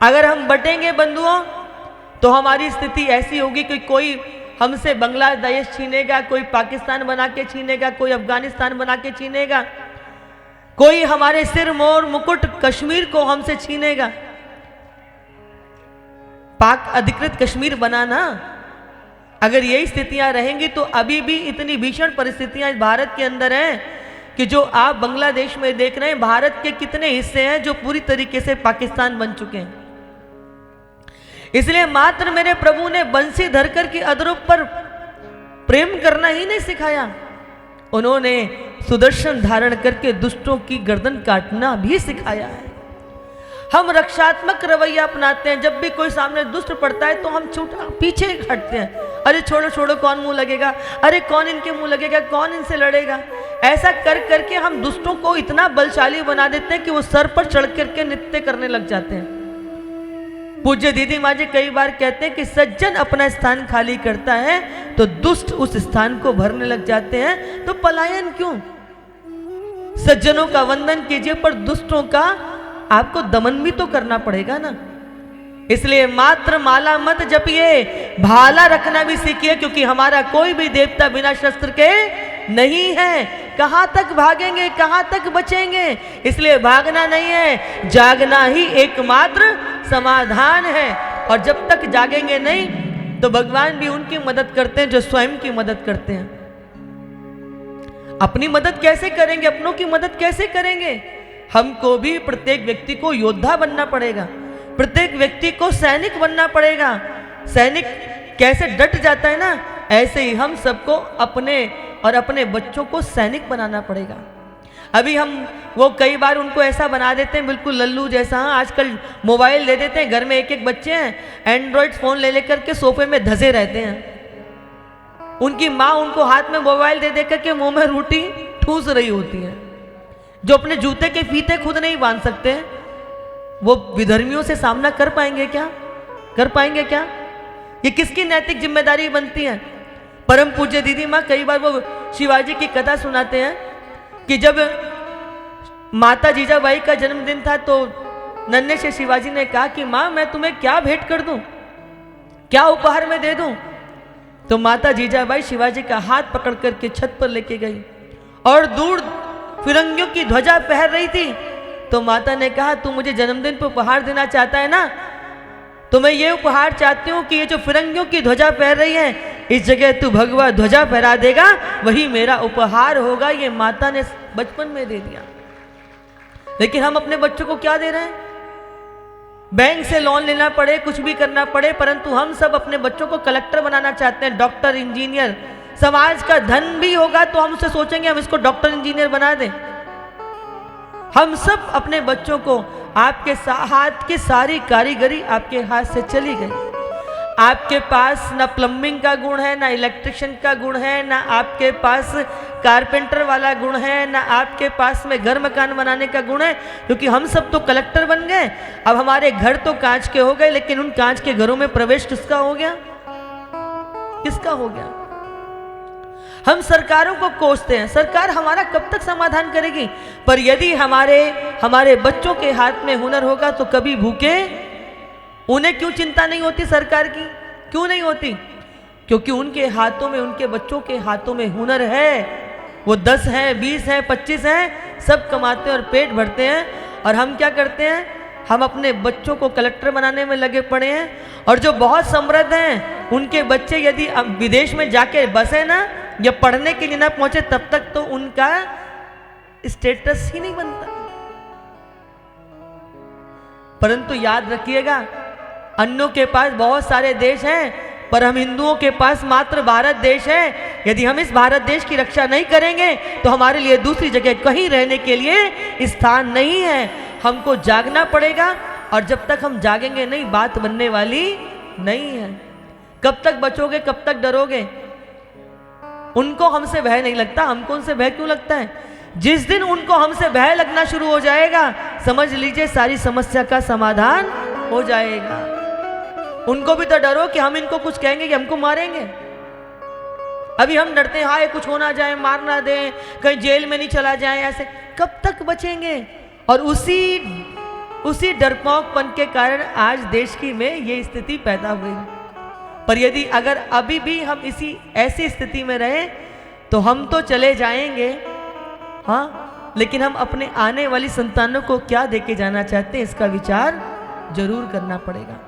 अगर हम बटेंगे बंधुओं तो हमारी स्थिति ऐसी होगी कि कोई हमसे बांग्लादेश छीनेगा, कोई पाकिस्तान बना के छीनेगा, कोई अफगानिस्तान बना के छीनेगा, कोई हमारे सिर मोर मुकुट कश्मीर को हमसे छीनेगा। पाक अधिकृत कश्मीर बनाना, अगर यही स्थितियां रहेंगी तो अभी भी इतनी भीषण परिस्थितियां भारत के अंदर हैं कि जो आप बांग्लादेश में देख रहे हैं, भारत के कितने हिस्से हैं जो पूरी तरीके से पाकिस्तान बन चुके हैं। इसलिए मात्र मेरे प्रभु ने बंसी धरकर की अधरूप पर प्रेम करना ही नहीं सिखाया, उन्होंने सुदर्शन धारण करके दुष्टों की गर्दन काटना भी सिखाया है। हम रक्षात्मक रवैया अपनाते हैं, जब भी कोई सामने दुष्ट पड़ता है तो हम छूटा पीछे हटते हैं, अरे छोड़ो छोड़ो कौन मुंह लगेगा, अरे कौन इनके मुंह लगेगा, कौन इनसे लड़ेगा। ऐसा कर करके हम दुष्टों को इतना बलशाली बना देते हैं कि वो सर पर चढ़ करके नृत्य करने लग जाते हैं। पूज्य दीदी माँ जी कई बार कहते हैं कि सज्जन अपना स्थान खाली करता है तो दुष्ट उस स्थान को भरने लग जाते हैं, तो पलायन क्यों। सज्जनों का वंदन कीजिए पर दुष्टों का आपको दमन भी तो करना पड़ेगा ना। इसलिए मात्र माला मत जपिए, भाला रखना भी सीखिए, क्योंकि हमारा कोई भी देवता बिना शस्त्र के नहीं है। कहां तक भागेंगे, कहां तक बचेंगे। इसलिए भागना नहीं है, जागना ही एकमात्र समाधान है। और जब तक जागेंगे नहीं तो भगवान भी उनकी मदद करते हैं जो स्वयं की मदद करते हैं। अपनी मदद कैसे करेंगे, अपनों की मदद कैसे करेंगे। हमको भी प्रत्येक व्यक्ति को योद्धा बनना पड़ेगा, प्रत्येक व्यक्ति को सैनिक बनना पड़ेगा। सैनिक कैसे डट जाता है ना, ऐसे ही हम सबको अपने और अपने बच्चों को सैनिक बनाना पड़ेगा। अभी हम वो कई बार उनको ऐसा बना देते हैं बिल्कुल लल्लू जैसा। आजकल मोबाइल दे देते हैं, घर में एक एक बच्चे हैं, एंड्रॉयड फोन ले लेकर के सोफे में धसे रहते हैं। उनकी माँ उनको हाथ में मोबाइल दे देकर के मुंह में रोटी ठूस रही होती है। जो अपने जूते के फीते खुद नहीं बांध सकते, वो विधर्मियों से सामना कर पाएंगे क्या, कर पाएंगे क्या। ये किसकी नैतिक जिम्मेदारी बनती है। परम पूज्य दीदी माँ कई बार वो शिवाजी की कथा सुनाते हैं कि जब माता जीजाबाई का जन्मदिन था तो नन्हे से शिवाजी ने कहा कि माँ मैं तुम्हें क्या भेंट कर दूं, क्या उपहार में दे दूं। तो माता जीजाबाई शिवाजी का हाथ पकड़ करके छत पर लेके गई और दूर फिरंगियों की ध्वजा फहर रही थी। तो माता ने कहा तू मुझे जन्मदिन पर उपहार देना चाहता है ना, तो मैं ये उपहार चाहती हूँ कि ये जो फिरंगियों की ध्वजा फहर रही है इस जगह तू भगवा ध्वजा फहरा देगा, वही मेरा उपहार होगा। ये माता ने बचपन में दे दिया। लेकिन हम अपने बच्चों को क्या दे रहे हैं। बैंक से लोन लेना पड़े, कुछ भी करना पड़े, परंतु हम सब अपने बच्चों को कलेक्टर बनाना चाहते हैं, डॉक्टर इंजीनियर। समाज का धन भी होगा तो हम उससे सोचेंगे हम इसको डॉक्टर इंजीनियर बना दें। हम सब अपने बच्चों को, आपके हाथ की सारी कारीगरी आपके हाथ से चली गई। आपके पास ना प्लम्बिंग का गुण है, ना इलेक्ट्रिशियन का गुण है, ना आपके पास कारपेंटर वाला गुण है, ना आपके पास में घर मकान बनाने का गुण है, क्योंकि हम सब तो कलेक्टर बन गए। अब हमारे घर तो कांच के हो गए, लेकिन उन कांच के घरों में प्रवेश किसका हो गया, किसका हो गया। हम सरकारों को कोसते हैं, सरकार हमारा कब तक समाधान करेगी। पर यदि हमारे बच्चों के हाथ में हुनर होगा तो कभी भूखे उन्हें क्यों चिंता नहीं होती सरकार की, क्यों नहीं होती। क्योंकि उनके हाथों में, उनके बच्चों के हाथों में हुनर है। वो 10 हैं, 20 हैं, 25 हैं, सब कमाते हैं और पेट भरते हैं। और हम क्या करते हैं, हम अपने बच्चों को कलेक्टर बनाने में लगे पड़े हैं। और जो बहुत समृद्ध हैं उनके बच्चे यदि विदेश में जाके बसे ना या पढ़ने के लिए ना पहुंचे, तब तक तो उनका स्टेटस ही नहीं बनता। परंतु याद रखिएगा, अन्यों के पास बहुत सारे देश हैं पर हम हिंदुओं के पास मात्र भारत देश है। यदि हम इस भारत देश की रक्षा नहीं करेंगे तो हमारे लिए दूसरी जगह कहीं रहने के लिए स्थान नहीं है। हमको जागना पड़ेगा और जब तक हम जागेंगे नहीं बात बनने वाली नहीं है। कब तक बचोगे, कब तक डरोगे। उनको हमसे भय नहीं लगता, हमको उनसे भय क्यों लगता है। जिस दिन उनको हमसे भय लगना शुरू हो जाएगा समझ लीजिए सारी समस्या का समाधान हो जाएगा। उनको भी तो डरो कि हम इनको कुछ कहेंगे कि हमको मारेंगे। अभी हम डरते हैं हाय कुछ हो ना जाए, मार ना दें, कहीं जेल में नहीं चला जाए। ऐसे कब तक बचेंगे। और उसी डरपोकपन के कारण आज देश की में ये स्थिति पैदा हुई। पर यदि अगर अभी भी हम इसी ऐसी स्थिति में रहें तो हम तो चले जाएंगे, हाँ, लेकिन हम अपने आने वाली संतानों को क्या देके जाना चाहते हैं, इसका विचार जरूर करना पड़ेगा।